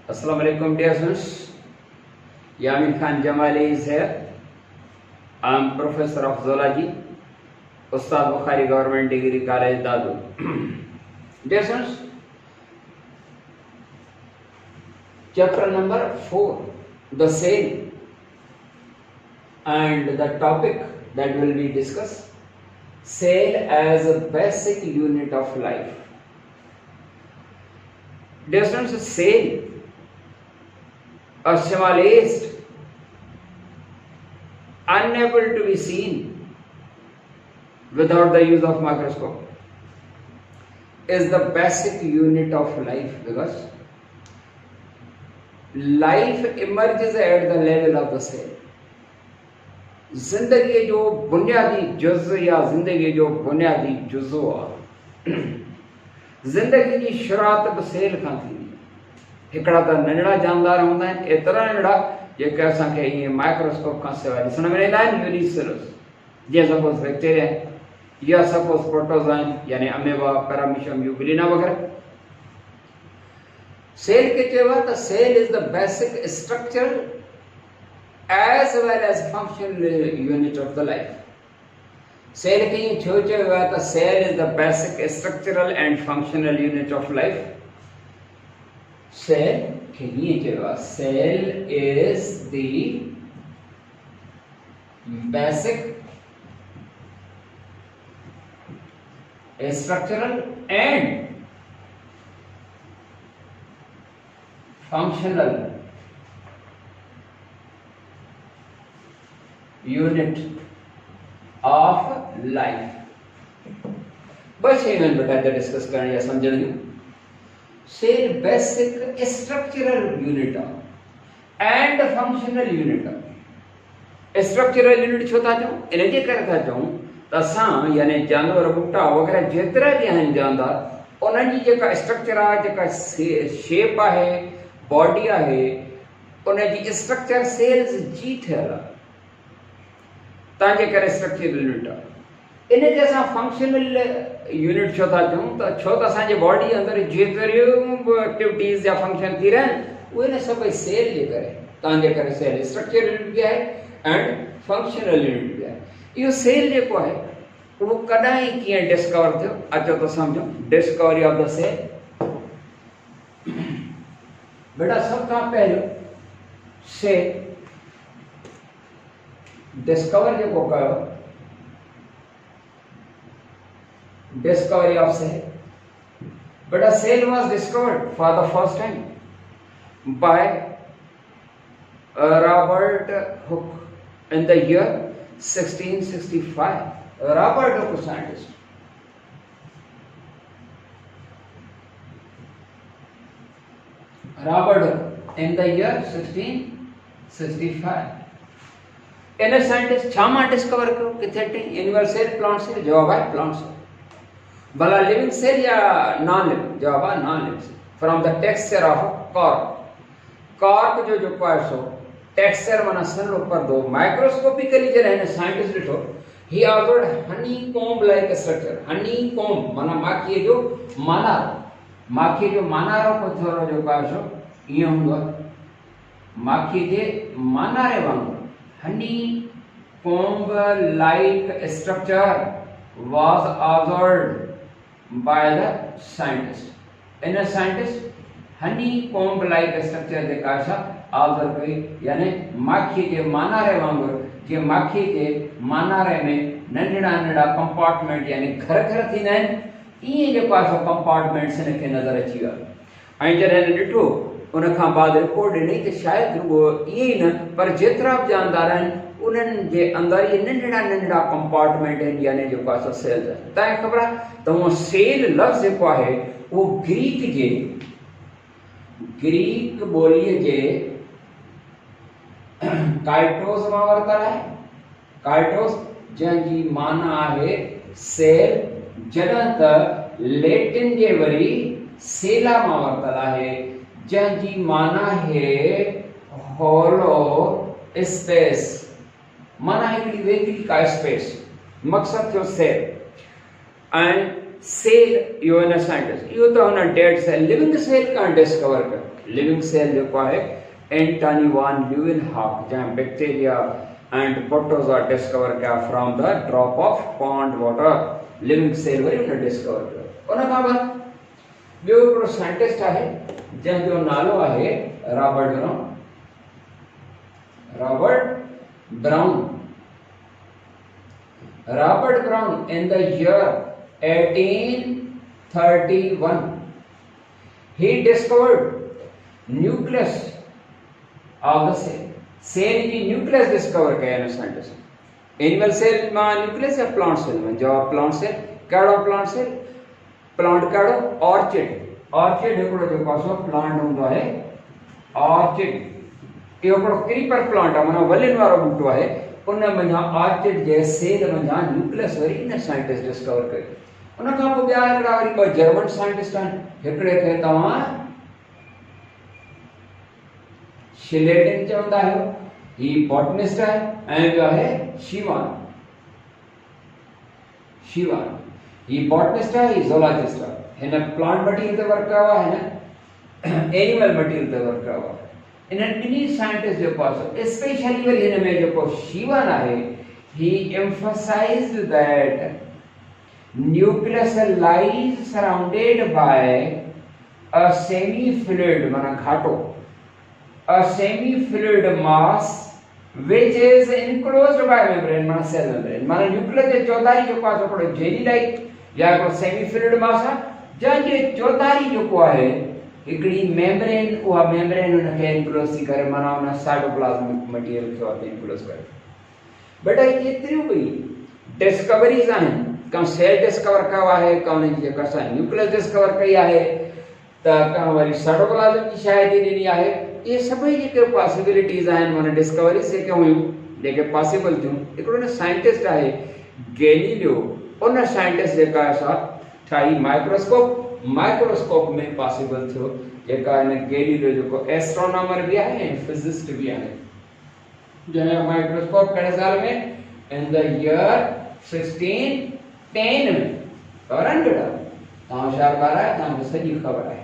Assalamu alaikum dear students. Yamir Khan Jamali is here. I am Professor of Zoology, Ustad Bukhari Government Degree College, Dadu. Dear students, chapter number 4, the cell, and the topic that will be discussed, cell as a basic unit of life. Dear students, cell, a smallest, unable to be seen without the use of microscope, is the basic unit of life, because life emerges at the level of the cell. जिंदगी जो बुनियादी जुज़ या जिंदगी जो बुनियादी जुज़ो आहे, जिंदगी जी शुरूआत बि सेल खां थींदी आहे। हिकिड़ा त नंढड़ा जानदार हूंदा आहिनि, एतिरा नंढड़ा जेके असांखे ईअं माइक्रोस्कोप खां सवाइ ॾिसण में ईंदा आहिनि, यूनिसेलुलर, जीअं सपोज़ बैक्टीरिया या सपोज़ प्रोटोज़ोआ यानी अमेबा, पैरामीशियम, यूग्लिना वग़ैरह। सेल खे चयो आहे त cell is the basic structure as well as functional unit of the life. Cell खे ईअं छो चयो आहे त cell is the basic structural and functional unit of life? Cell खे ईअं चयो आहे, cell is the basic structural and functional unit of life. बस ये मैंने बताया था डिस्कस करने या समझने की। Cell basic structural unit and functional unit. Structural unit छो था चऊं, इन जे करे था चऊं त असां यानी जानवर, ॿूटा वग़ैरह जेतिरा बि आहिनि जानदार, उन्हनि जी जेका स्ट्रक्चर आहे, जेका शेप आहे, बॉडी आहे, उन जी स्ट्रक्चर सेल्स जी ठहियल आहे। तंहिंजे करे स्ट्रक्चरल यूनिट आहे। इन खे असां फंक्शनल यूनिट छो था चऊं त छो त असांजे बॉडी अंदरि जेतिरियूं बि एक्टिविटीज़ या फंक्शन थी रहिया आहिनि, उहे न सभई सेल जे करे। तंहिंजे करे सेल स्ट्रक्चरल यूनिट बि आहे एंड फंक्शनल यूनिट बि आहे। इहो सेल जेको आहे उहो कॾहिं कीअं डिस्कवर थियो, अचो त सम्झो। डिस्कवरी ऑफ द सेल, बेटा सभ खां पहिरियों सेल डिस्कवर जेको कयो, discovery of cell, but a cell was discovered for the first time by Robert Hooke in the year 1665. Robert Hooke, scientist. Robert Hooke in the year 1665. इन scientist छा मां discover कयो, किथे टी एनिमल सेल, प्लांट सेल? जवाब आहे plant cell. भला living cell या नॉन लिविंग? जवाब आहे non living cell. From the texture of cork, cork जो जेको आहे सो टेक्सचर माना सन्हो पर्दो, माइक्रोस्कोपिकली जॾहिं हिन साइंटिस्ट ॾिठो, he observed honeycomb like structure. Honeycomb माना माखीअ जो मानारो, माखीअ जो मानारो पथरो जेको आहे सो ईअं हूंदो आहे, माखीअ जे मानारे वांगुरु। honeycomb like structure was observed by the scientist. In a scientist honeycomb like structure जेका आहे ऑब्जर्व कई, यानी माखी जे मानारे वांगुरु, जे माखी जे मानारे में नंढड़ा नंढड़ा कंपार्टमेंट यानी घर घर थींदा आहिनि, ईअं जेको आहे सो कंपार्टमेंट्स हिन खे नज़र अची विया। ऐं जॾहिं हिन ॾिठो, उन खां बाद रिपोर्ट ॾिनी त शायदि रुॻो ईअं ई न, पर जेतिरा बि जानदार आहिनि उन्हनि जे अंदरि इहे नंढड़ा नंढड़ा कंपार्टमेंट आहिनि, यानी जेको आहे सो सेल्स आहिनि। तव्हांखे ख़बर आहे त उहो सेल लफ़्ज़ जेको आहे उहो ग्रीक ॿोलीअ जे काइटोस मां वरितल आहे। काइटोस जंहिंजी माना आहे सेल, जॾहिं त लैटिन जे वरी सेला मां वरितल आहे, जंहिंजी माना है होलो स्पेस, माना हिकिड़ी वेकिरी का स्पेस। मक़सदु थियो सेल। ऐं सेल इहो हिन साइंटिस्ट इहो त हुन डेड सेल लिविंग सेल खां डिस्कवर कयो। लिविंग सेल जेको आहे एंटनी वान ल्यूवेनहॉक जंहिं बैक्टीरिया एंड प्रोटोज़ोआ डिस्कवर कया from the drop of pond water. Living cell वरी हुन डिस्कवर कयो। उन खां बाद ॿियो हिकिड़ो साइंटिस्ट आहे जंहिंजो नालो आहे Robert brown. Robert Brown in the year 1831 he discovered nucleus of the cell। Cell जी न्यूक्लियस डिस्कवर कया हिन साइंटिस्ट। एनिमल सेल मां न्यूक्लियस या प्लांट सेल में? जवाब प्लांट सेल। कहिड़ो प्लांट सेल? प्लांट कहिड़ो? ऑर्चिड। ऑर्चिड हिकिड़ो जेको आहे प्लांट हूंदो आहे ऑर्चिड। इहो हिकिड़ो क्रीपर प्लांट आहे माना वलियुनि वारो ॿूटो आहे। उन मंझां ऑर्चिड जे सेल मंझां न्यूक्लियस वरी इन साइंटिस्ट डिस्कवर कयो। उन खां पोइ ॿिया हिकिड़ा वरी ॿ जर्मन साइंटिस्ट आहिनि। हिकिड़े खे तव्हां शिलेडिन चवंदा आहियो, ही बॉटनिस्ट आहे, ऐं ॿियो आहे शीवान। ही बॉटनिस्ट आहे, ही ज़ूलॉजिस्ट आहे। हिन प्लांट मटीरियल ते वर्क कयो आहे, हिन एनिमल मटीरियल ते वर्क कयो आहे। इन्हनि ॿिन्ही साइंटिस्ट जेको आहे स्पेशली वरी हिन में जेको शीवान आहे ही emphasized that nucleus lies surrounded by a semi-fluid माना घाटो, a semi-fluid mass which is enclosed by membrane माना सेल मेम्ब्रेन। माना न्यूक्लियस जे चौधारी जेको आहे हिकिड़ो जेली लाइक या हिकिड़ो सेमी-फ्लूइड मास आहे जंहिंजे चौधारी जेको आहे हिकिड़ी मेम्ब्रेन, उहा मेम्ब्रेन हुनखे इनक्लोज थी करे माना हुन साइटोप्लाज़्मिक मटीरियल खे हुते इनक्लोज करे। बेटा एतिरियूं बि डिस्कवरीज़ आहिनि। का सेल डिस्कवर कयो आहे, का हुनजी जेका असां न्यूक्लियस डिस्कवर कई आहे, त का वरी साइटोप्लाज़्म जी शायदि ॾिनी आहे। इहे सभई जेके पॉसिबिलिटीज़ आहिनि माना डिस्कवरीज़ जेके हुयूं जेके पॉसिबल थियूं। हिकिड़ो न साइंटिस्ट आहे गैलीलियो, उन साइंटिस्ट जेका असां ठाही माइक्रोस्कोप में पॉसिबल थियो। जेका हिन गैलीलियो जेको एस्ट्रोनॉमर बि आहे ऐं फिजिस्ट बि आहे, जंहिं माइक्रोस्कोप कहिड़े साल में? इन द ईयर 1610 में। ख़बर आहे बेटा? तव्हां होशियार ॿार आहियो, तव्हांखे सॼी ख़बर आहे।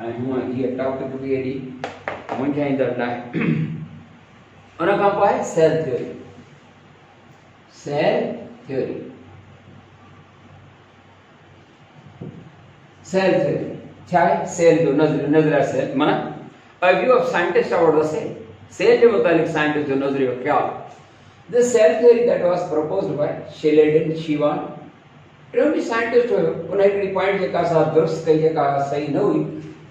ऐं हूअं हीअ टॉपिक बि एॾी मुंझाईंदड़ न आहे। उन खां पोइ आहे सेल थ्योरी। सेल थ्योरी छा आहे? सेल जो नज़रिया सेल माना a view of scientists about the cell। Cell जे मुतालिक़ साइंटिस्ट जो नज़रियो ख़्याल। The cell theory that was proposed by Shiledin, Shivan, टियों बि साइंटिस्ट हुयो। उन हिकिड़ी पॉइंट जेका असां दुरुस्त कई जेका सही न हुई,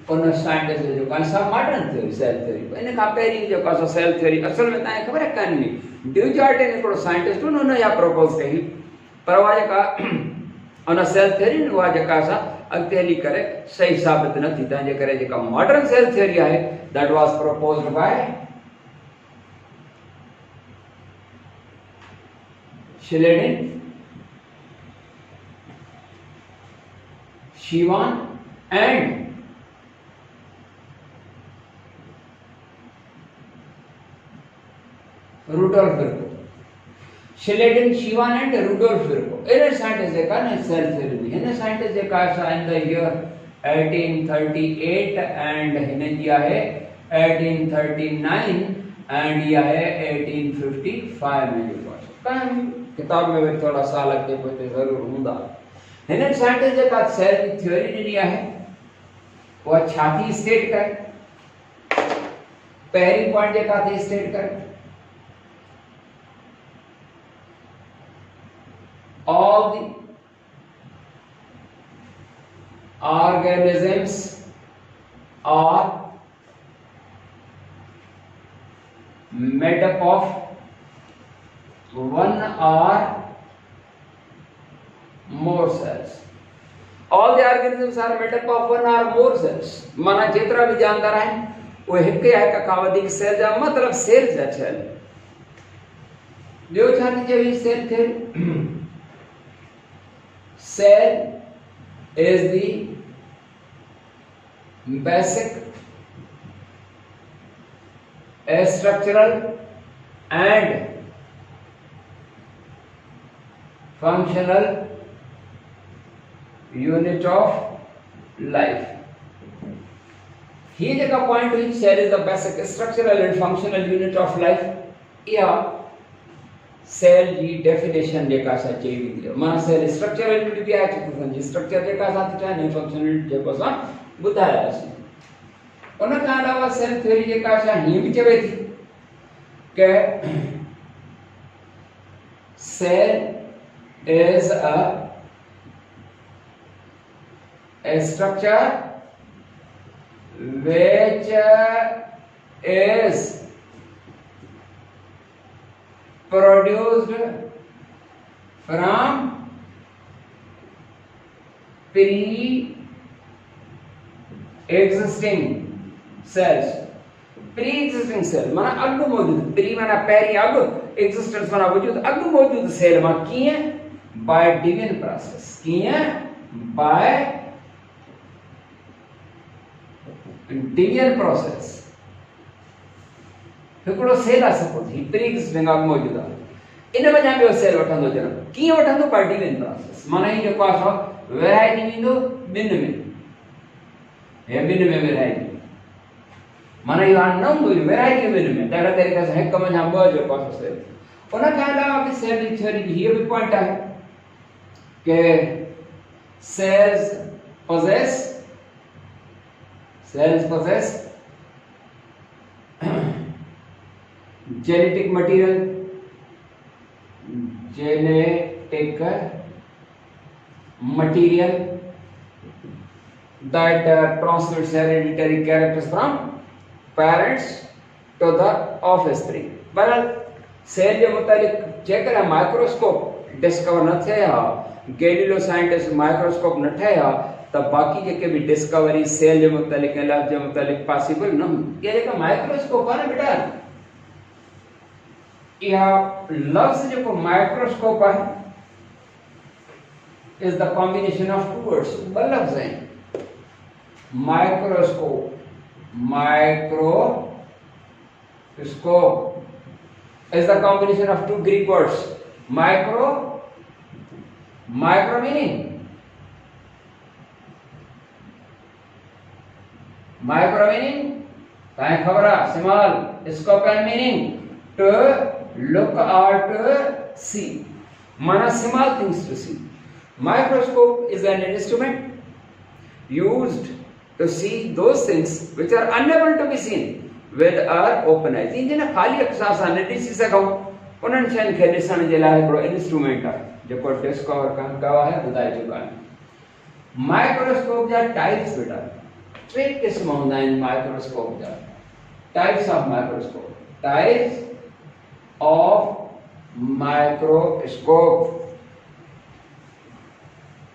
उन साइंटिस्ट जो जेको असां मॉडर्न थ्योरी सेल थ्योरी। इन खां पहिरीं जेको असां सेल थ्योरी असल में तव्हांखे ख़बर आहे कान हुई। ड्यूचार्टिन हिकिड़ो साइंटिस्ट हुन हुन इहा प्रपोज कई, पर उहा जेका उन सेल थ्योरी उहा जेका असां अॻिते हली करे सही साबित न थी। तंहिंजे करे जेका मॉडर्न सेल थ्योरी आहे that was proposed by Shiledin, Shivan and Rudolf Virchow। Shiledin, Shivan and Rudolf Virchow। In scientist जेका न सेल थ्योरी में, हिन साइंटिस्ट जेका इन द ईयर 1838 एंड हिन जी आहे 1839 एंड इहा आहे 1855 में जेको आहे किताब में वरी थोड़ा साल अॻिते पोइ ज़रूर हूंदा। हिन साइंटिस्ट जेका सेल जी थ्योरी ॾिनी आहे उहा छा थी स्टेट करे? पहिरीं पॉइंट जेका थी स्टेट करे, all the organisms are made up of one or more cells। all the organisms are made up of one or more cells। माना जेतिरा भी जानदार आहिनि उहे हिकु या हिक खां वधीक सेल जा मतिलबु सेल जा ठहियल। ॿियो छा थी चई cell theory? cell is the basic structural and functional unit of life. Here the point which cell is the basic structural and functional unit of life. Yeah, cell जी definition जेका सा चई दी माना cell structural unit भी आहे तो समझी structure जेका सा था नहीं functional जेको सा बुधाया सी उन का अलावा cell theory जेका सा ही भी चवे थी के cell is a structure which is produced from pre-existing cells. Pre-existing cell माना अगु मौजूद pre माना पहरी अगु existence माना वजूद अगु मौजूद cell मा किए by divine process किए by divine process हिकिड़ो सेल आहे सपोज ही प्री एग्जिस्टिंग अॻु मौजूदु आहे इन वजह में सेल वठंदो जनम कीअं वठंदो बाय डिवाइन प्रोसेस माना ही जेको आहे सो विरहाइजी वेंदो ॿिनि में हे ॿिनि में विरहाइजी माना इहो हाणे न हूंदो विरहाइजी ॿिनि में तहिड़े तरीक़े सां हिक वञा ॿ जेको आहे सेल उन खां अलावा बि सेल जी थ्योरी जी हीअ बि पॉइंट आहे कि cells possess genetic material that transmits hereditary characters from parents to the offspring. बहरहाल सेल जे मुतालिक जेकर माइक्रोस्कोप डिस्कवर न थे हा गैलीलियो साइंटिस्ट माइक्रोस्कोप न थे हा त बाकी जेके भी डिस्कवरी सेल जे मुतालिक लाइफ जे मुतालिक पॉसिबल न हुई ये जेका माइक्रोस्कोप आहे न बेटा या लफ्ज जेको माइक्रोस्कोप आहे is the combination of two words ब लफ्ज हैं microscope is the combination of two Greek words micro meaning ताए खबर है small scope and meaning to look or to see mana small things to see microscope is an instrument used to see those things which are unable to be seen with our open eyes जिन खाली अखसा सां न ॾिसी सघूं उन्हनि शयुनि खे ॾिसण जे लाइ हिकिड़ो इंस्ट्रूमेंट आहे जेको डिस्कवर कयो आहे ॿुधाए चुका आहिनि माइक्रोस्कोप जा टाइप्स बेटा टे क़िस्म हूंदा आहिनि माइक्रोस्कोप जा types of microscope types of microscope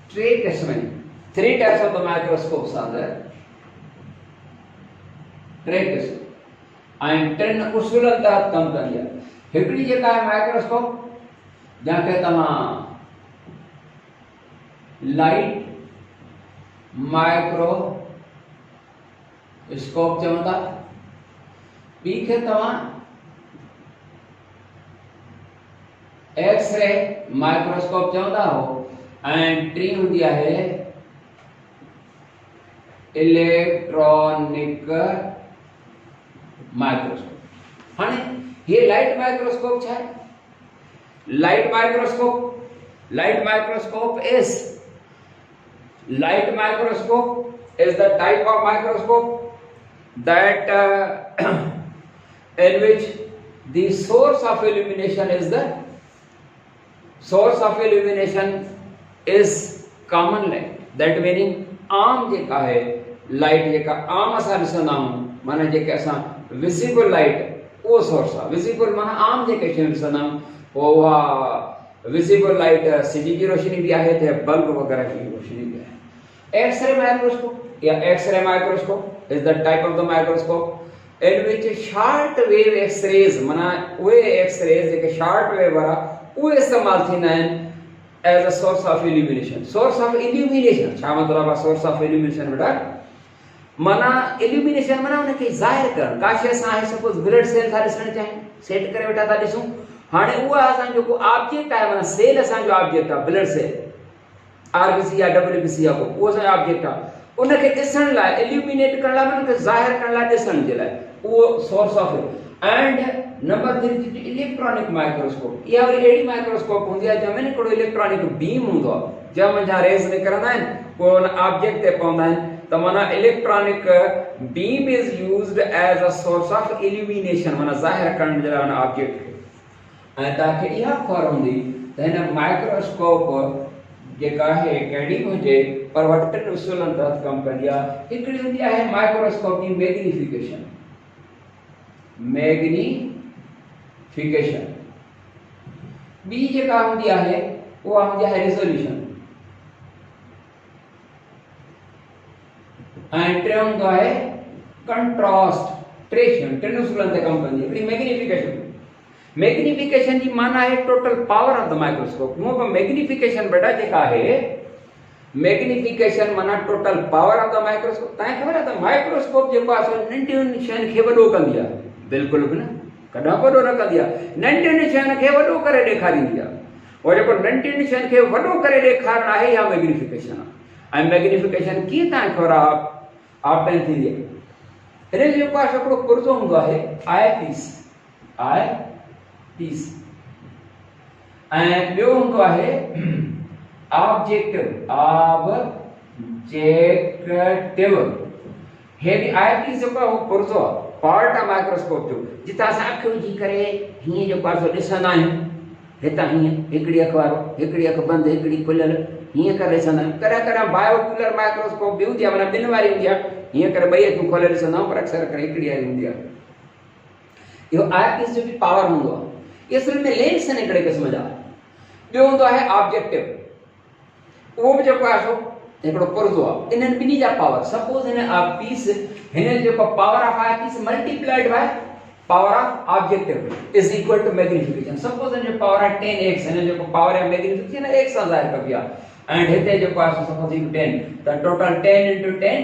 three types of the microscopes are there and 10 उसूलन तहत कम करिए हिकिड़ी जेका आहे माइक्रोस्कोप जंहिंखे तव्हां लाइट माइक्रोस्कोप चवंदा ॿी खे तव्हां एक्सरे माइक्रोस्कोप चवंदा हो ऐं टी हूंदी आहे इलेक्ट्रॉनिक माइक्रोस्कोप हाणे ये लाइट माइक्रोस्कोप छा आहे light microscope is the type of microscope that in which the source of illumination is common light that meaning आम जेका है लाइट जेका आम असां ॾिसंदा आहियूं माना जेके असां विजिबल लाइट उहो सोर्स आहे विजिबल माना आम जेके शयूं ॾिसंदा आहियूं पोइ उहा विजिबल लाइट सिज जी रोशनी भी आहे त बल्ब वग़ैरह जी रोशनी भी आहे X ray microscope is the type of the microscope in which short wave x-rays माना उहे x-rays जेके short wave वारा उहे इस्तेमाल थींदा आहिनि as a source of illumination छा मतलब आहे source of illumination बेटा माना illumination माना उनखे ज़ाहिर करणु का शइ असां आहे सपोज ब्लड सेल था ॾिसणु चाहियूं सेट करे वेठा था ॾिसूं हाणे उहा असां जेको ऑब्जेक्ट आहे माना सेल असांजो ऑब्जेक्ट आहे ब्लड सेल आरबीसी या डब्ल्यूबीसी को उहो असांजो ऑब्जेक्ट आहे। उनखे ॾिसण लाइ इल्यूमिनेट करण लाइ उनखे ज़ाहिर करण लाइ ॾिसण जे लाइ उहो source of and number 3 electronic microscope. इहा वरी अहिड़ी माइक्रोस्कोप हूंदी आहे जंहिंमें हिकिड़ो इलेक्ट्रॉनिक बीम हूंदो आहे जंहिं जा रेज़ निकिरंदा आहिनि पोइ उन ऑब्जेक्ट ते पवंदा आहिनि त माना electronic beam is used as a source of illumination माना ज़ाहिर करण जे लाइ उन ऑब्जेक्ट खे। ऐं तव्हांखे इहा ख़बर हूंदी त हिन माइक्रोस्कोप जेका आहे कहिड़ी बि हुजे पर वटि 3 उसूलनि तहत कमु कंदी आहे। हिकिड़ी हूंदी आहे माइक्रोस्कोप जी मैग्नीफिकेशन, ॿी जेका हूंदी आहे उहा हूंदी आहे रिज़ोल्यूशन ऐं टे हूंदो आहे कंट्रास्ट। टे उसूलनि ते कमु कंदी आहे। हिकिड़ी मैग्नीफिकेशन जी माना है total power of the microscope. वो मैग्नीफिकेशन बेटा जेका है मैग्नीफिकेशन माना total power of the microscope. तव्हांखे ख़बर आहे त माइक्रोस्कोप जेको आहे नंढियुनि शयुनि खे वॾो कंदी आहे, बिल्कुलु बि न कॾहिं वॾो न कंदी आहे, नंढियुनि शयुनि खे वॾो करे ॾेखारींदी आहे। और जेको नंढियुनि शयुनि खे वॾो करे ॾेखारणु आहे इहा मैग्नीफिकेशन आहे। ऐं मैग्नीफिकेशन कीअं तव्हांखे ख़बर आहे ऑप्टेन थींदी आहे। हिन जो जेको आहे हिकिड़ो पुर्ज़ो हूंदो आहे आई पीस ऐं ॿियो हूंदो आहे ऑब्जेक्टिव। हे बि आई पीस जेको आहे उहो पुर्ज़ो आहे, पार्ट आहे माइक्रोस्कोप जो, जितां असां अखि विझी करे हीअं जेको आहे ॾिसंदा आहियूं। हितां हीअं हिकिड़ी अखि वारो, हिकिड़ी अखि बंदि, हिकिड़ी खुलियल, हीअं करे ॾिसंदा आहियूं। कॾहिं बायोकुलर माइक्रोस्कोप बि हूंदी आहे माना 2 वारी हूंदी आहे, हीअं करे 2 अखियूं खोले ॾिसंदा आहियूं, पर अक्सर करे हिकिड़ी वारी हूंदी आहे। इहो आई पीस जो बि पावर हूंदो आहे। ये असल में लेंस आहिनि हिकिड़े क़िस्म जा। ॿियो हूंदो आहे ऑब्जेक्टिव, उहो बि जेको आहे सो हिकिड़ो पुर्ज़ो आहे। इन्हनि ॿिन्ही जा पावर सपोज हिन पीस हिन जेको power of eye piece multiplied by power of objective is equal to magnification. Suppose हिन जो पावर आहे 10x, हिन जो पावर आहे मैग्नीफिकेशन x सां ज़ाहिर कबी आहे। ऐं हिते जेको आहे सपोज 10 त टोटल 10 × 10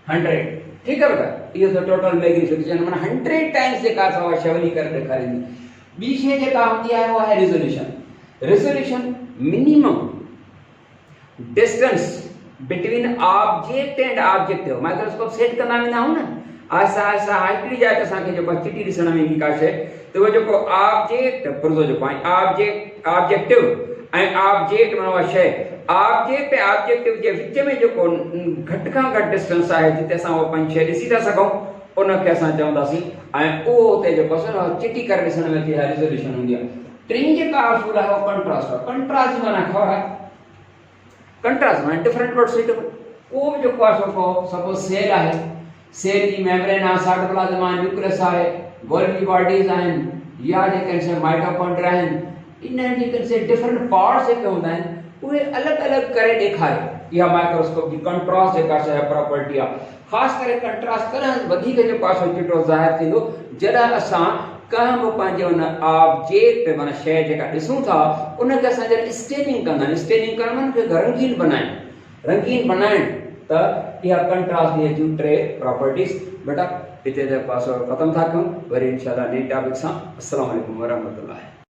100। ठीकु आहे बेटा, इहो त टोटल मैग्नीफिकेशन माना 100 टाइम्स जेका असां शइ वञी करे ॾेखारींदी। ॿी शइ जेका हूंदी आहे उहा आहे resolution minimum distance between object and objective. Microscope set कंदा वेंदा आहियूं न आहिस्ता हिकिड़ी जाइ ते असांखे जेको चिटी ॾिसण में ईंदी का शइ त उहो जेको ऑब्जेक्ट पुर्ज़ो जेको आहे ऑब्जेक्टिव ऐं ऑब्जेक्ट माना उहा शइ ऑब्जेक्ट ऐं ऑब्जेक्टिव जे विच में जेको घटि खां घटि डिस्टेंस आहे जिते असां उहो पंहिंजी शइ ॾिसी था सघूं उनखे असां चवंदासीं। ऐं उहो हुते जेको आहे चिटी करे ॾिसण में अचे रिज़ोल्यूशन हूंदी आहे। टीं जेका असूल आहे उहो कंट्रास्ट आहे। कंट्रास्ट जी माना ख़बर आहे, कंट्रास्ट माना डिफरेंट बट सुटेबल। उहो बि जेको आहे सपोज सेल आहे, सेल जी मेम्ब्रेन आहे, साइटोप्लाज्म आहे, न्यूक्लियस आहे, गोल्गी बॉडीज़ आहिनि या जेके माइटोकॉन्ड्रिया आहिनि, इन जेके डिफरेंट पार्ट्स जेके हूंदा आहिनि उहे अलॻि अलॻि करे ॾेखारे। इहा माइक्रोस्कोप जी कंट्रास्ट जेका शइ प्रॉपर्टी आहे। ख़ासि करे कंट्रास्ट करणु वधीक जेको आहे चिटो ज़ाहिर थींदो जॾहिं असां कंहिं बि पंहिंजे हुन ऑब्जेक्ट माना शइ जेका ॾिसूं था उनखे असां जॾहिं स्टेनिंग कंदा आहियूं, स्टेनिंग करण माना उनखे रंगीन बनाइण त इहा कंट्रास्ट जी जूं 3 प्रॉपर्टीज़। बेटा हिते जेको आहे ख़तमु था कयूं, वरी इंशाअल्लाह नई टॉपिक सां। अस्सलामु अलैकुम वरहमतुल्लाह।